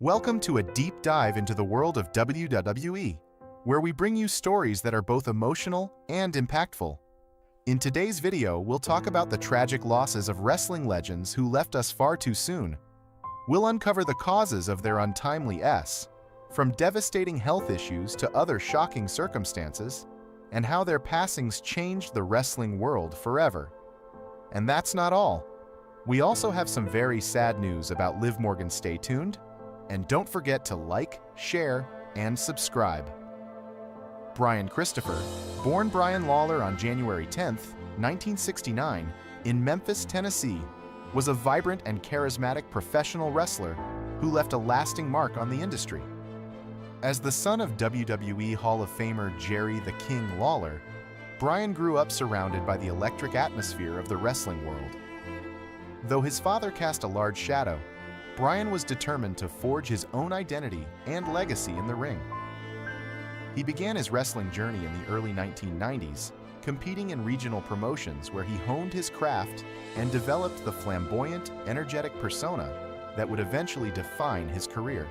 Welcome to a deep dive into the world of WWE, where we bring you stories that are both emotional and impactful. In today's video, we'll talk about the tragic losses of wrestling legends who left us far too soon. We'll uncover the causes of their untimely S, from devastating health issues to other shocking circumstances, and how their passings changed the wrestling world forever. And that's not all. We also have some very sad news about Liv Morgan. Stay tuned. And don't forget to like, share, and subscribe. Brian Christopher, born Brian Lawler on January 10, 1969, in Memphis, Tennessee, was a vibrant and charismatic professional wrestler who left a lasting mark on the industry. As the son of WWE Hall of Famer Jerry the King Lawler, Brian grew up surrounded by the electric atmosphere of the wrestling world. Though his father cast a large shadow, Brian was determined to forge his own identity and legacy in the ring. He began his wrestling journey in the early 1990s, competing in regional promotions where he honed his craft and developed the flamboyant, energetic persona that would eventually define his career.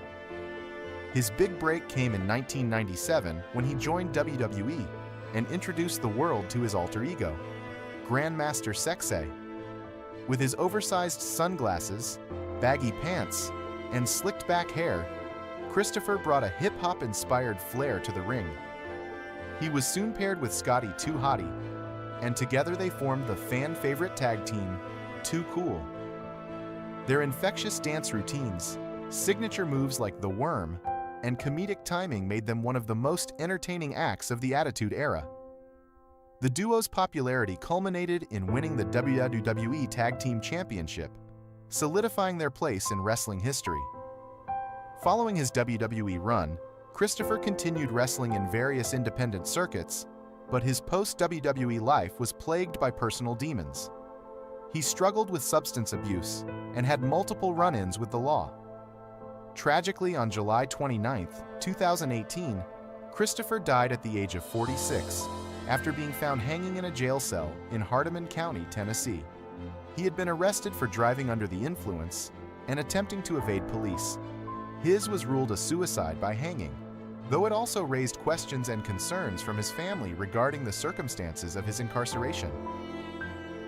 His big break came in 1997 when he joined WWE and introduced the world to his alter ego, Grandmaster Sexay. With his oversized sunglasses, baggy pants, and slicked back hair, Christopher brought a hip-hop-inspired flair to the ring. He was soon paired with Scotty 2 Hotty, and together they formed the fan-favorite tag team, Too Cool. Their infectious dance routines, signature moves like the Worm, and comedic timing made them one of the most entertaining acts of the Attitude Era. The duo's popularity culminated in winning the WWE Tag Team Championship, solidifying their place in wrestling history. Following his WWE run, Christopher continued wrestling in various independent circuits, but his post-WWE life was plagued by personal demons. He struggled with substance abuse and had multiple run-ins with the law. Tragically, on July 29, 2018, Christopher died at the age of 46 after being found hanging in a jail cell in Hardeman County, Tennessee. He had been arrested for driving under the influence and attempting to evade police. His was ruled a suicide by hanging, though it also raised questions and concerns from his family regarding the circumstances of his incarceration.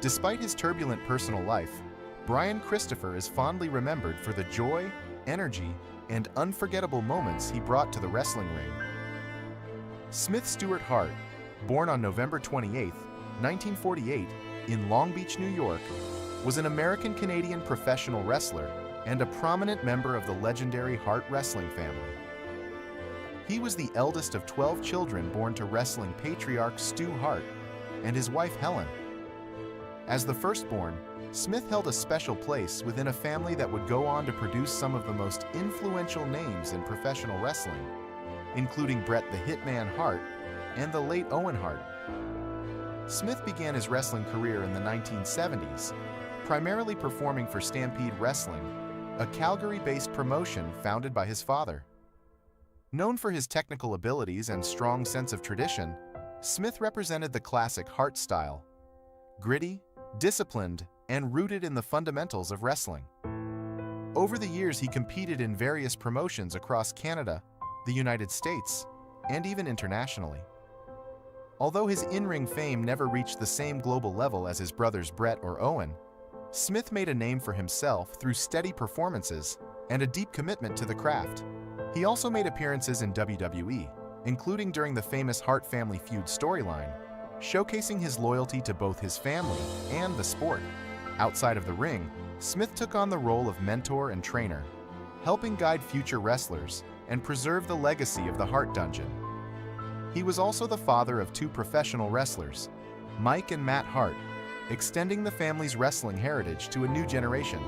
Despite his turbulent personal life, Brian Christopher is fondly remembered for the joy, energy, and unforgettable moments he brought to the wrestling ring. Smith Stewart Hart, born on November 28, 1948, in Long Beach, New York, was an American-Canadian professional wrestler and a prominent member of the legendary Hart wrestling family. He was the eldest of 12 children born to wrestling patriarch Stu Hart and his wife Helen. As the firstborn, Smith held a special place within a family that would go on to produce some of the most influential names in professional wrestling, including Bret the Hitman Hart and the late Owen Hart. Smith began his wrestling career in the 1970s, primarily performing for Stampede Wrestling, a Calgary-based promotion founded by his father. Known for his technical abilities and strong sense of tradition, Smith represented the classic Hart style, gritty, disciplined, and rooted in the fundamentals of wrestling. Over the years, he competed in various promotions across Canada, the United States, and even internationally. Although his in-ring fame never reached the same global level as his brothers Bret or Owen, Smith made a name for himself through steady performances and a deep commitment to the craft. He also made appearances in WWE, including during the famous Hart Family Feud storyline, showcasing his loyalty to both his family and the sport. Outside of the ring, Smith took on the role of mentor and trainer, helping guide future wrestlers and preserve the legacy of the Hart Dungeon. He was also the father of 2 professional wrestlers, Mike and Matt Hart, extending the family's wrestling heritage to a new generation.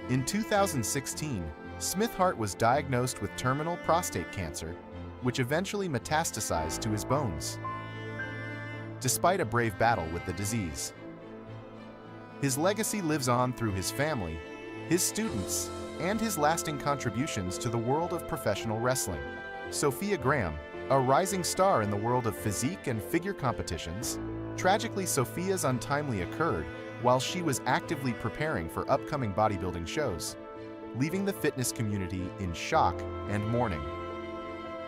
In 2016, Smith Hart was diagnosed with terminal prostate cancer, which eventually metastasized to his bones, despite a brave battle with the disease. His legacy lives on through his family, his students, and his lasting contributions to the world of professional wrestling. Sophia Graham, a rising star in the world of physique and figure competitions, tragically Sophia's untimely occurred while she was actively preparing for upcoming bodybuilding shows. leaving the fitness community in shock and mourning.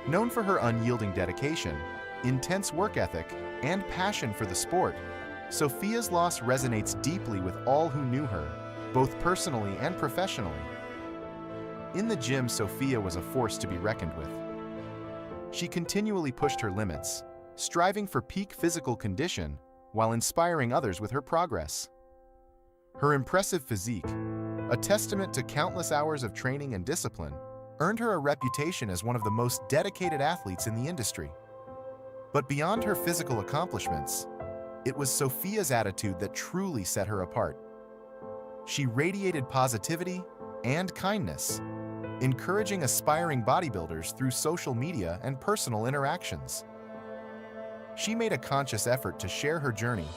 Known for her unyielding dedication, intense work ethic, and passion for the sport, Sophia's loss resonates deeply with all who knew her, both personally and professionally. In the gym, Sophia was a force to be reckoned with. She continually pushed her limits, striving for peak physical condition while inspiring others with her progress. Her impressive physique, a testament to countless hours of training and discipline, earned her a reputation as one of the most dedicated athletes in the industry. But beyond her physical accomplishments, it was Sophia's attitude that truly set her apart. She radiated positivity and kindness, encouraging aspiring bodybuilders through social media and personal interactions. She made a conscious effort to share her journey,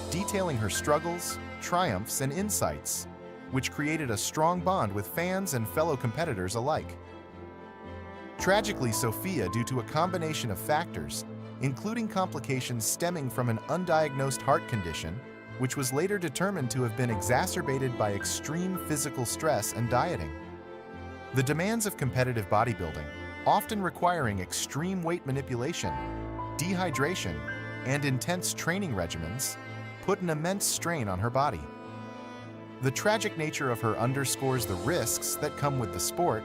detailing her struggles, triumphs, and insights, which created a strong bond with fans and fellow competitors alike. Tragically, Sophia, due to a combination of factors, including complications stemming from an undiagnosed heart condition, which was later determined to have been exacerbated by extreme physical stress and dieting. The demands of competitive bodybuilding, often requiring extreme weight manipulation, dehydration, and intense training regimens, put an immense strain on her body. The tragic nature of her underscores the risks that come with the sport,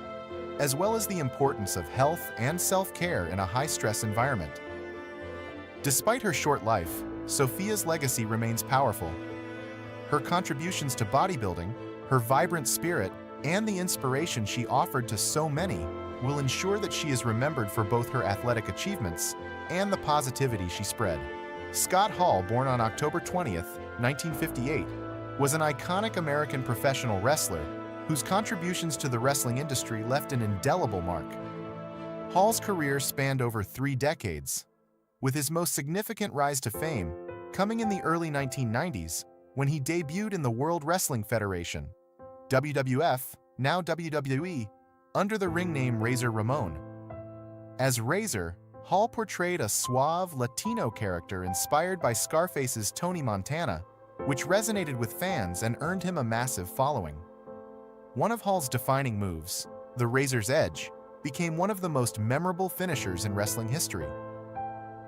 as well as the importance of health and self-care in a high-stress environment. Despite her short life, Sophia's legacy remains powerful. Her contributions to bodybuilding, her vibrant spirit, and the inspiration she offered to so many will ensure that she is remembered for both her athletic achievements and the positivity she spread. Scott Hall, born on October 20th, 1958, was an iconic American professional wrestler whose contributions to the wrestling industry left an indelible mark. Hall's career spanned over 3 decades, with his most significant rise to fame coming in the early 1990s when he debuted in the World Wrestling Federation, WWF, now WWE, under the ring name Razor Ramon. As Razor, Hall portrayed a suave Latino character inspired by Scarface's Tony Montana, which resonated with fans and earned him a massive following. One of Hall's defining moves, the Razor's Edge, became one of the most memorable finishers in wrestling history.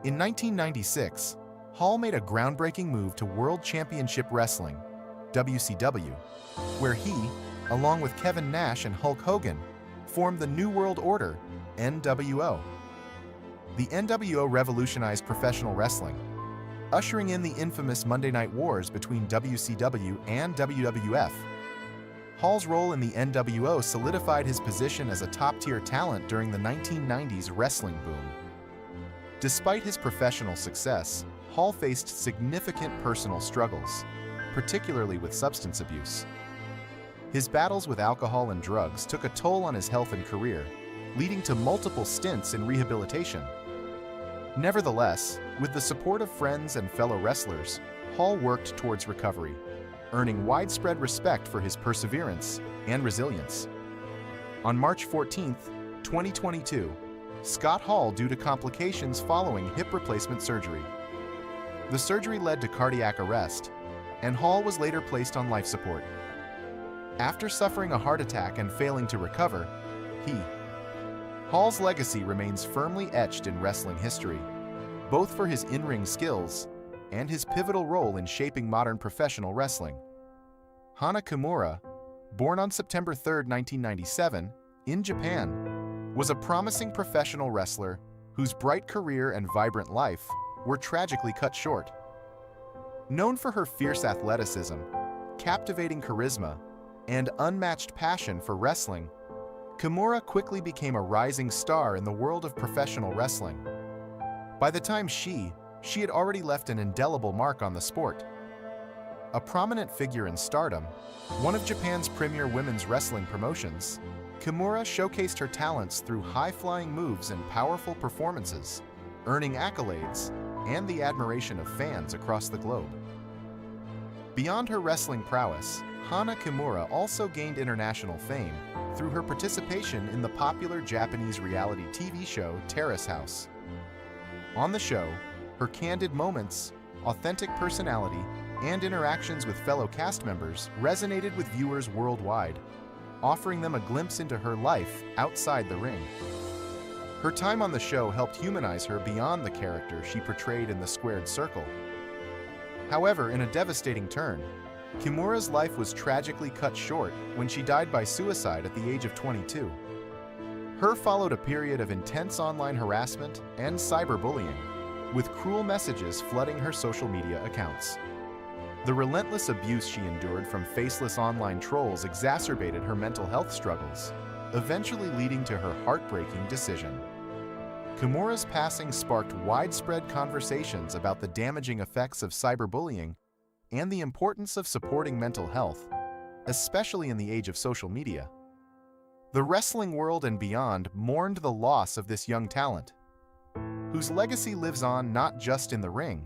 In 1996, Hall made a groundbreaking move to World Championship Wrestling, WCW, where he, along with Kevin Nash and Hulk Hogan, formed the New World Order, NWO. The NWO revolutionized professional wrestling, ushering in the infamous Monday Night Wars between WCW and WWF. Hall's role in the NWO solidified his position as a top-tier talent during the 1990s wrestling boom. Despite his professional success, Hall faced significant personal struggles, particularly with substance abuse. His battles with alcohol and drugs took a toll on his health and career, leading to multiple stints in rehabilitation. Nevertheless, with the support of friends and fellow wrestlers, Hall worked towards recovery, earning widespread respect for his perseverance and resilience. On March 14, 2022, Scott Hall due to complications following hip replacement surgery. The surgery led to cardiac arrest, and Hall was later placed on life support. After suffering a heart attack and failing to recover, Hall's legacy remains firmly etched in wrestling history, both for his in-ring skills and his pivotal role in shaping modern professional wrestling. Hana Kimura, born on September 3, 1997, in Japan, was a promising professional wrestler whose bright career and vibrant life were tragically cut short. Known for her fierce athleticism, captivating charisma, and unmatched passion for wrestling, Kimura quickly became a rising star in the world of professional wrestling. By the time she had already left an indelible mark on the sport. A prominent figure in stardom, one of Japan's premier women's wrestling promotions, Kimura showcased her talents through high-flying moves and powerful performances, earning accolades and the admiration of fans across the globe. Beyond her wrestling prowess, Hana Kimura also gained international fame through her participation in the popular Japanese reality TV show Terrace House. On the show, her candid moments, authentic personality, and interactions with fellow cast members resonated with viewers worldwide. offering them a glimpse into her life outside the ring. Her time on the show helped humanize her beyond the character she portrayed in the squared circle. However, in a devastating turn, Kimura's life was tragically cut short when she died by suicide at the age of 22. Her followed a period of intense online harassment and cyberbullying, with cruel messages flooding her social media accounts. The relentless abuse she endured from faceless online trolls exacerbated her mental health struggles, eventually leading to her heartbreaking decision. Kimura's passing sparked widespread conversations about the damaging effects of cyberbullying and the importance of supporting mental health, especially in the age of social media. The wrestling world and beyond mourned the loss of this young talent, whose legacy lives on not just in the ring,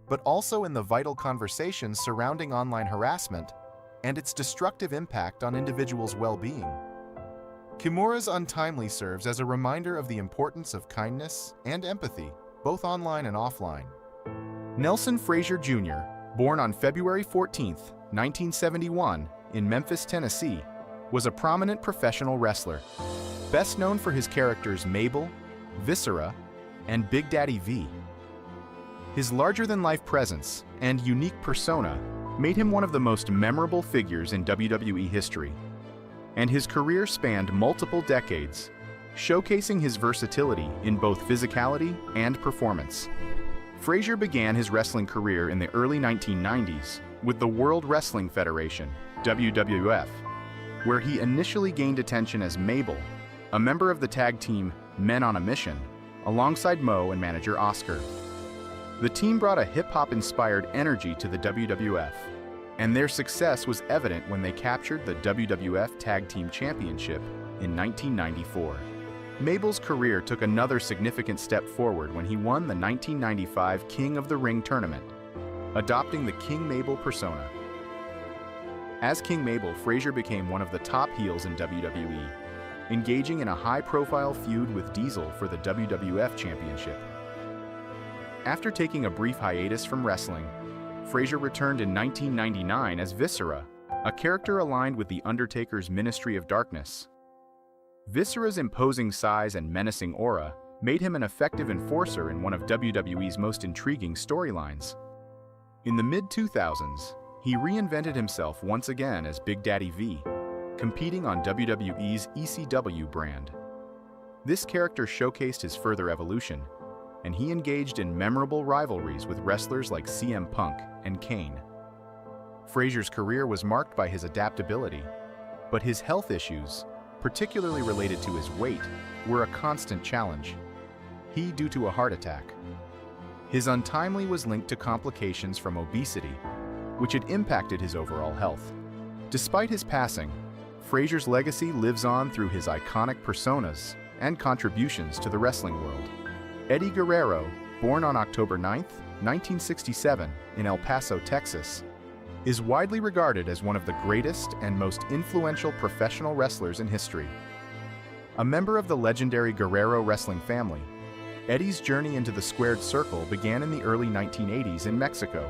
but also in the vital conversations surrounding online harassment and its destructive impact on individuals' well-being. Kimura's untimely serves as a reminder of the importance of kindness and empathy, both online and offline. Nelson Frasier Jr., born on February 14, 1971, in Memphis, Tennessee, was a prominent professional wrestler, best known for his characters Mabel, Viscera, and Big Daddy V. His larger-than-life presence and unique persona made him one of the most memorable figures in WWE history, and his career spanned multiple decades, showcasing his versatility in both physicality and performance. Frasier began his wrestling career in the early 1990s with the World Wrestling Federation, WWF, where he initially gained attention as Mabel, a member of the tag team Men on a Mission, alongside Mo and manager Oscar. The team brought a hip-hop-inspired energy to the WWF, and their success was evident when they captured the WWF Tag Team Championship in 1994. Mabel's career took another significant step forward when he won the 1995 King of the Ring tournament, adopting the King Mabel persona. As King Mabel, Frasier became one of the top heels in WWE, engaging in a high-profile feud with Diesel for the WWF Championship. After taking a brief hiatus from wrestling, Frasier returned in 1999 as Viscera, a character aligned with The Undertaker's Ministry of Darkness. Viscera's imposing size and menacing aura made him an effective enforcer in one of WWE's most intriguing storylines. In the mid-2000s, he reinvented himself once again as Big Daddy V, competing on WWE's ECW brand. This character showcased his further evolution, and he engaged in memorable rivalries with wrestlers like CM Punk and Kane. Frasier's career was marked by his adaptability, but his health issues, particularly related to his weight, were a constant challenge. He due to a heart attack. His untimely was linked to complications from obesity, which had impacted his overall health. Despite his passing, Frasier's legacy lives on through his iconic personas and contributions to the wrestling world. Eddie Guerrero, born on October 9, 1967, in El Paso, Texas, is widely regarded as one of the greatest and most influential professional wrestlers in history. A member of the legendary Guerrero wrestling family, Eddie's journey into the squared circle began in the early 1980s in Mexico,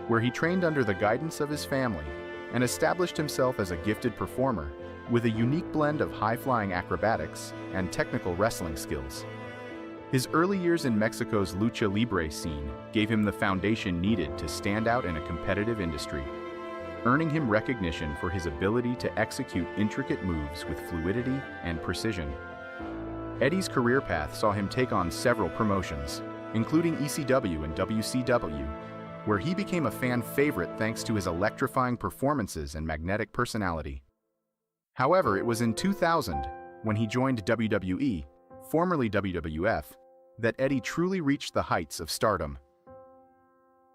where he trained under the guidance of his family and established himself as a gifted performer with a unique blend of high-flying acrobatics and technical wrestling skills. His early years in Mexico's lucha libre scene gave him the foundation needed to stand out in a competitive industry, earning him recognition for his ability to execute intricate moves with fluidity and precision. Eddie's career path saw him take on several promotions, including ECW and WCW, where he became a fan favorite thanks to his electrifying performances and magnetic personality. However, it was in 2000, when he joined WWE, formerly WWF, that Eddie truly reached the heights of stardom.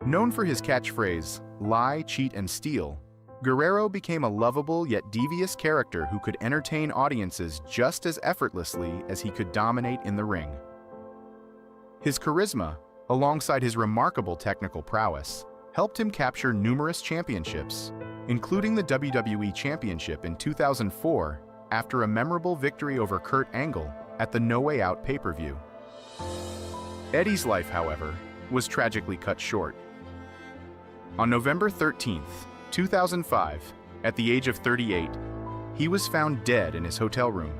Known for his catchphrase, "Lie, cheat, and steal," Guerrero became a lovable yet devious character who could entertain audiences just as effortlessly as he could dominate in the ring. His charisma, alongside his remarkable technical prowess, helped him capture numerous championships, including the WWE Championship in 2004 after a memorable victory over Kurt Angle at the No Way Out pay-per-view. Eddie's life, however, was tragically cut short. On November 13, 2005, at the age of 38, He was found dead in his hotel room.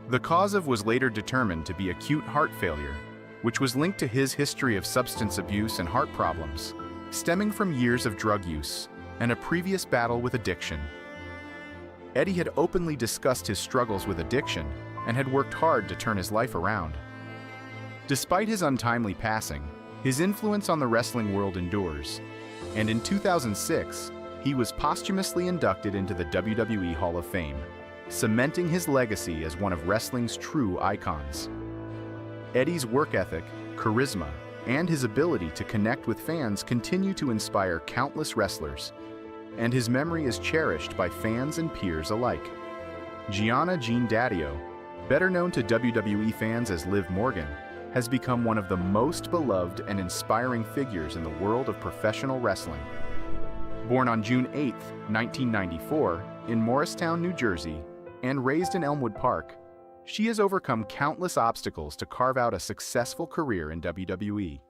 The cause was later determined to be acute heart failure, which was linked to his history of substance abuse and heart problems, stemming from years of drug use and a previous battle with addiction. Eddie had openly discussed his struggles with addiction and had worked hard to turn his life around. Despite his untimely passing, his influence on the wrestling world endures, and in 2006, he was posthumously inducted into the WWE Hall of Fame, cementing his legacy as one of wrestling's true icons. Eddie's work ethic, charisma, and his ability to connect with fans continue to inspire countless wrestlers, and his memory is cherished by fans and peers alike. Gianna Jean Daddio, better known to WWE fans as Liv Morgan, has become one of the most beloved and inspiring figures in the world of professional wrestling. Born on June 8, 1994, in Morristown, New Jersey, and raised in Elmwood Park, she has overcome countless obstacles to carve out a successful career in WWE.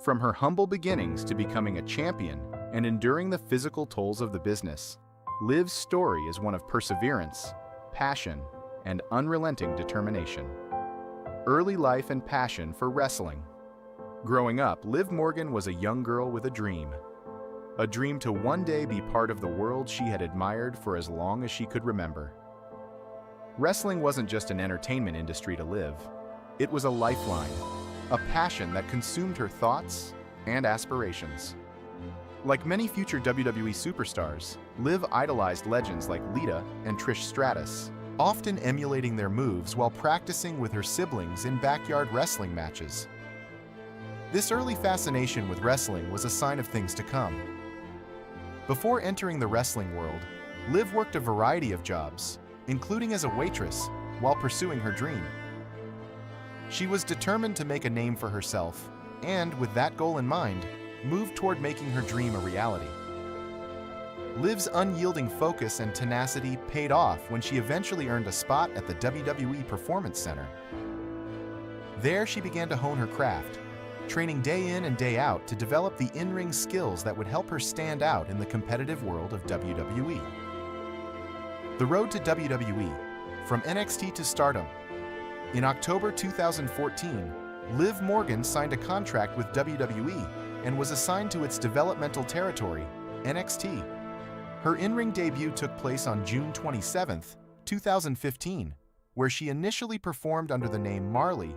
From her humble beginnings to becoming a champion and enduring the physical tolls of the business, Liv's story is one of perseverance, passion, and unrelenting determination. Early life and passion for wrestling. Growing up, Liv Morgan was a young girl with a dream to one day be part of the world she had admired for as long as she could remember. Wrestling wasn't just an entertainment industry to Liv, it was a lifeline, a passion that consumed her thoughts and aspirations. Like many future WWE superstars, Liv idolized legends like Lita and Trish Stratus, often emulating their moves while practicing with her siblings in backyard wrestling matches. This early fascination with wrestling was a sign of things to come. Before entering the wrestling world, Liv worked a variety of jobs, including as a waitress, while pursuing her dream. She was determined to make a name for herself, and with that goal in mind, moved toward making her dream a reality. Liv's unyielding focus and tenacity paid off when she eventually earned a spot at the WWE Performance Center. There she began to hone her craft, training day in and day out to develop the in-ring skills that would help her stand out in the competitive world of WWE. The road to WWE, from NXT to Stardom. In October 2014, Liv Morgan signed a contract with WWE and was assigned to its developmental territory, NXT. Her in-ring debut took place on June 27, 2015, where she initially performed under the name Marley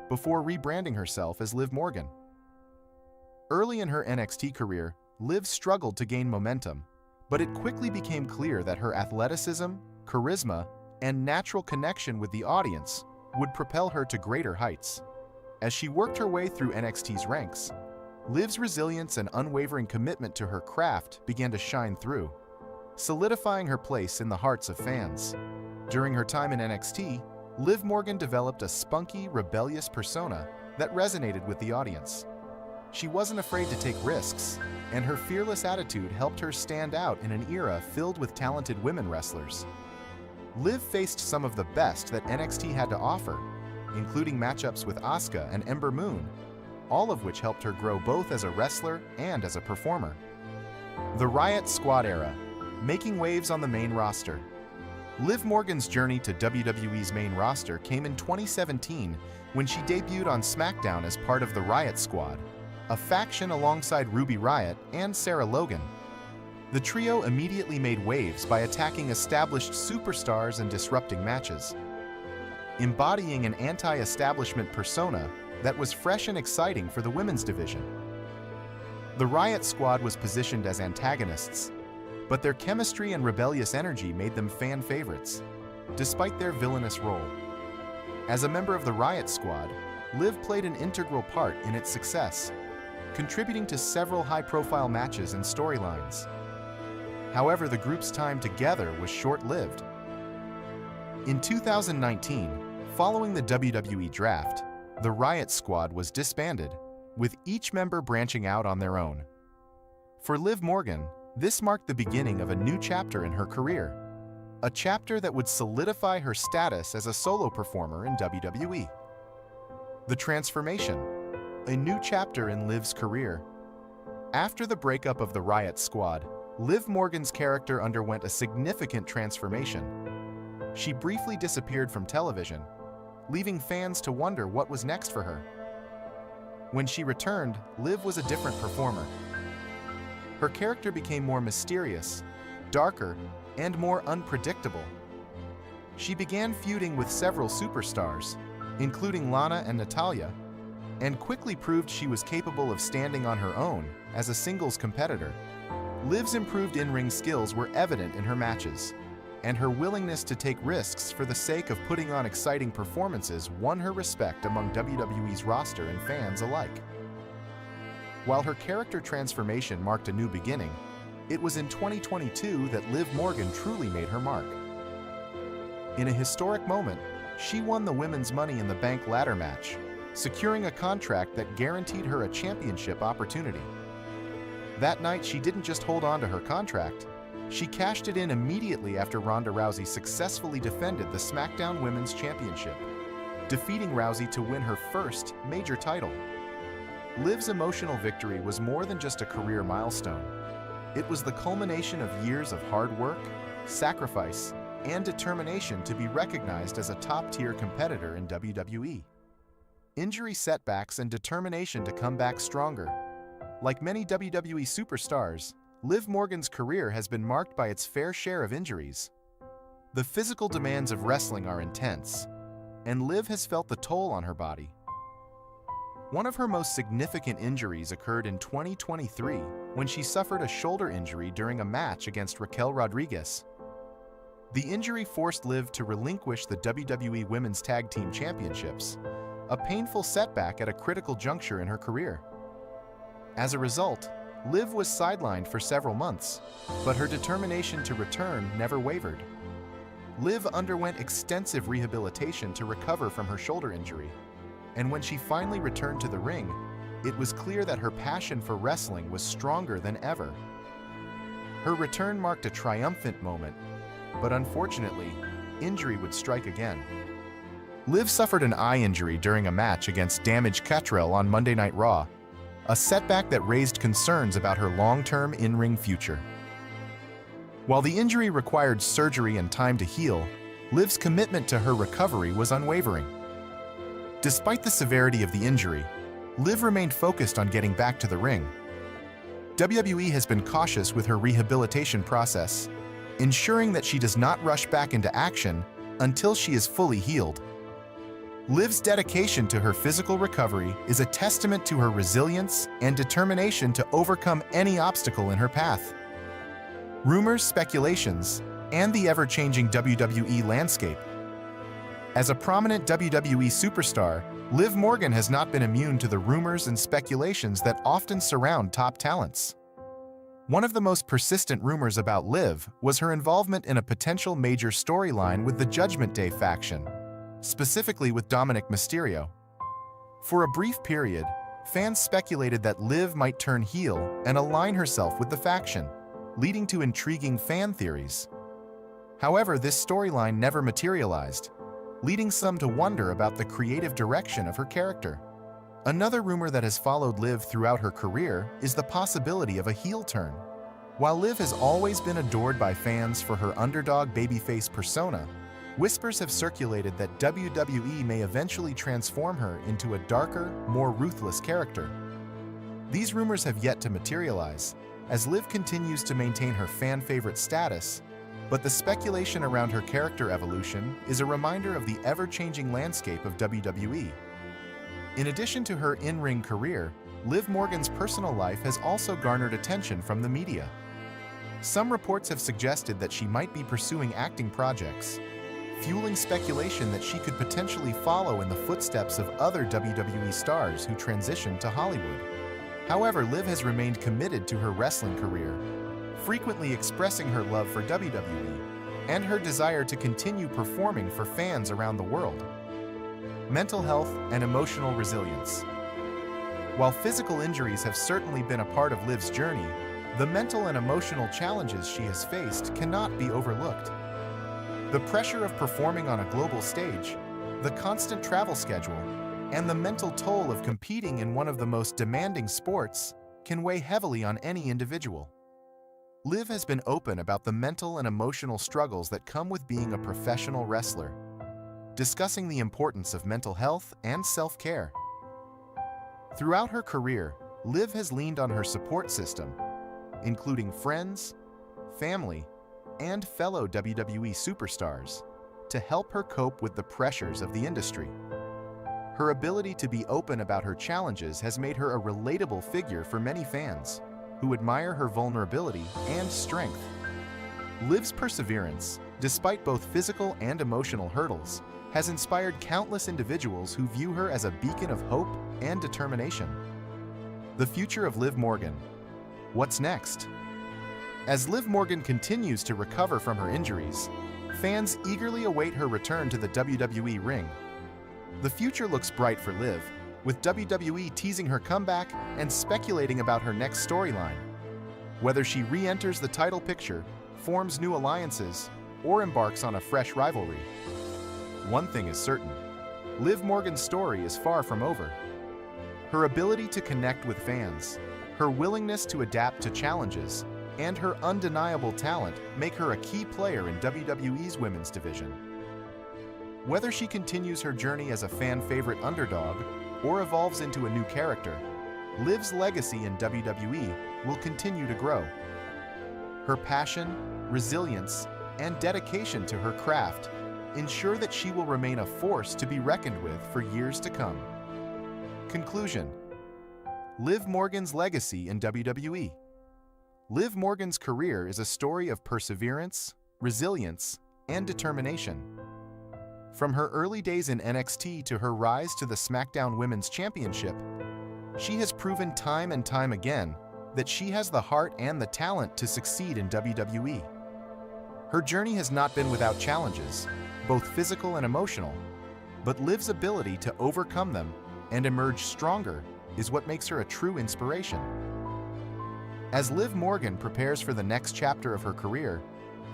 before rebranding herself as Liv Morgan. Early in her NXT career, Liv struggled to gain momentum, but it quickly became clear that her athleticism, charisma, and natural connection with the audience would propel her to greater heights. As she worked her way through NXT's ranks, Liv's resilience and unwavering commitment to her craft began to shine through, solidifying her place in the hearts of fans. During her time in NXT, Liv Morgan developed a spunky, rebellious persona that resonated with the audience. She wasn't afraid to take risks, and her fearless attitude helped her stand out in an era filled with talented women wrestlers. Liv faced some of the best that NXT had to offer, including matchups with Asuka and Ember Moon, all of which helped her grow both as a wrestler and as a performer. The Riot Squad era, making waves on the main roster. Liv Morgan's journey to WWE's main roster came in 2017 when she debuted on SmackDown as part of the Riot Squad, a faction alongside Ruby Riott and Sarah Logan. The trio immediately made waves by attacking established superstars and disrupting matches, embodying an anti-establishment persona that was fresh and exciting for the women's division. The Riot Squad was positioned as antagonists, but their chemistry and rebellious energy made them fan favorites, despite their villainous role. As a member of the Riot Squad, Liv played an integral part in its success, contributing to several high-profile matches and storylines. However, the group's time together was short-lived. In 2019, following the WWE draft, the Riot Squad was disbanded, with each member branching out on their own. For Liv Morgan, this marked the beginning of a new chapter in her career, a chapter that would solidify her status as a solo performer in WWE. The transformation, a new chapter in Liv's career. After the breakup of the Riot Squad, Liv Morgan's character underwent a significant transformation. She briefly disappeared from television, leaving fans to wonder what was next for her. When she returned, Liv was a different performer. Her character became more mysterious, darker, and more unpredictable. She began feuding with several superstars, including Lana and Natalya, and quickly proved she was capable of standing on her own as a singles competitor. Liv's improved in-ring skills were evident in her matches, and her willingness to take risks for the sake of putting on exciting performances won her respect among WWE's roster and fans alike. While her character transformation marked a new beginning, it was in 2022 that Liv Morgan truly made her mark. In a historic moment, she won the Women's Money in the Bank ladder match, securing a contract that guaranteed her a championship opportunity. That night, she didn't just hold on to her contract, she cashed it in immediately after Ronda Rousey successfully defended the SmackDown Women's Championship, defeating Rousey to win her first major title. Liv's emotional victory was more than just a career milestone. It was the culmination of years of hard work, sacrifice, and determination to be recognized as a top-tier competitor in WWE. Injury setbacks and determination to come back stronger. Like many WWE superstars, Liv Morgan's career has been marked by its fair share of injuries. The physical demands of wrestling are intense, and Liv has felt the toll on her body. One of her most significant injuries occurred in 2023 when she suffered a shoulder injury during a match against Raquel Rodriguez. The injury forced Liv to relinquish the WWE Women's Tag Team Championships, a painful setback at a critical juncture in her career. As a result, Liv was sidelined for several months, but her determination to return never wavered. Liv underwent extensive rehabilitation to recover from her shoulder injury, and when she finally returned to the ring, it was clear that her passion for wrestling was stronger than ever. Her return marked a triumphant moment, but unfortunately, injury would strike again. Liv suffered an eye injury during a match against Damage Cottrell on Monday Night Raw, a setback that raised concerns about her long-term in-ring future. While the injury required surgery and time to heal, Liv's commitment to her recovery was unwavering. Despite the severity of the injury, Liv remained focused on getting back to the ring. WWE has been cautious with her rehabilitation process, ensuring that she does not rush back into action until she is fully healed. Liv's dedication to her physical recovery is a testament to her resilience and determination to overcome any obstacle in her path. Rumors, speculations, and the ever-changing WWE landscape. As a prominent WWE superstar, Liv Morgan has not been immune to the rumors and speculations that often surround top talents. One of the most persistent rumors about Liv was her involvement in a potential major storyline with the Judgment Day faction, specifically with Dominic Mysterio. For a brief period, fans speculated that Liv might turn heel and align herself with the faction, leading to intriguing fan theories. However, this storyline never materialized, leading some to wonder about the creative direction of her character. Another rumor that has followed Liv throughout her career is the possibility of a heel turn. While Liv has always been adored by fans for her underdog babyface persona, whispers have circulated that WWE may eventually transform her into a darker, more ruthless character. These rumors have yet to materialize, as Liv continues to maintain her fan-favorite status, but the speculation around her character evolution is a reminder of the ever-changing landscape of WWE. In addition to her in-ring career, Liv Morgan's personal life has also garnered attention from the media. Some reports have suggested that she might be pursuing acting projects, fueling speculation that she could potentially follow in the footsteps of other WWE stars who transitioned to Hollywood. However, Liv has remained committed to her wrestling career, frequently expressing her love for WWE and her desire to continue performing for fans around the world. Mental health and emotional resilience. While physical injuries have certainly been a part of Liv's journey, the mental and emotional challenges she has faced cannot be overlooked. The pressure of performing on a global stage, the constant travel schedule, and the mental toll of competing in one of the most demanding sports can weigh heavily on any individual. Liv has been open about the mental and emotional struggles that come with being a professional wrestler, discussing the importance of mental health and self-care. Throughout her career, Liv has leaned on her support system, including friends, family, and fellow WWE superstars, to help her cope with the pressures of the industry. Her ability to be open about her challenges has made her a relatable figure for many fans, who admire her vulnerability and strength. Liv's perseverance, despite both physical and emotional hurdles, has inspired countless individuals who view her as a beacon of hope and determination. The future of Liv Morgan. What's next? As Liv Morgan continues to recover from her injuries, fans eagerly await her return to the WWE ring. The future looks bright for Liv, with WWE teasing her comeback and speculating about her next storyline. Whether she re-enters the title picture, forms new alliances, or embarks on a fresh rivalry. One thing is certain, Liv Morgan's story is far from over. Her ability to connect with fans, her willingness to adapt to challenges, and her undeniable talent make her a key player in WWE's women's division. Whether she continues her journey as a fan-favorite underdog or evolves into a new character, Liv's legacy in WWE will continue to grow. Her passion, resilience, and dedication to her craft ensure that she will remain a force to be reckoned with for years to come. Conclusion: Liv Morgan's legacy in WWE. Liv Morgan's career is a story of perseverance, resilience, and determination. From her early days in NXT to her rise to the SmackDown Women's Championship, she has proven time and time again that she has the heart and the talent to succeed in WWE. Her journey has not been without challenges, both physical and emotional, but Liv's ability to overcome them and emerge stronger is what makes her a true inspiration. As Liv Morgan prepares for the next chapter of her career,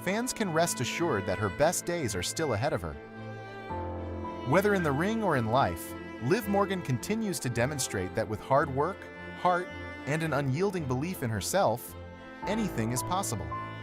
fans can rest assured that her best days are still ahead of her. Whether in the ring or in life, Liv Morgan continues to demonstrate that with hard work, heart, and an unyielding belief in herself, anything is possible.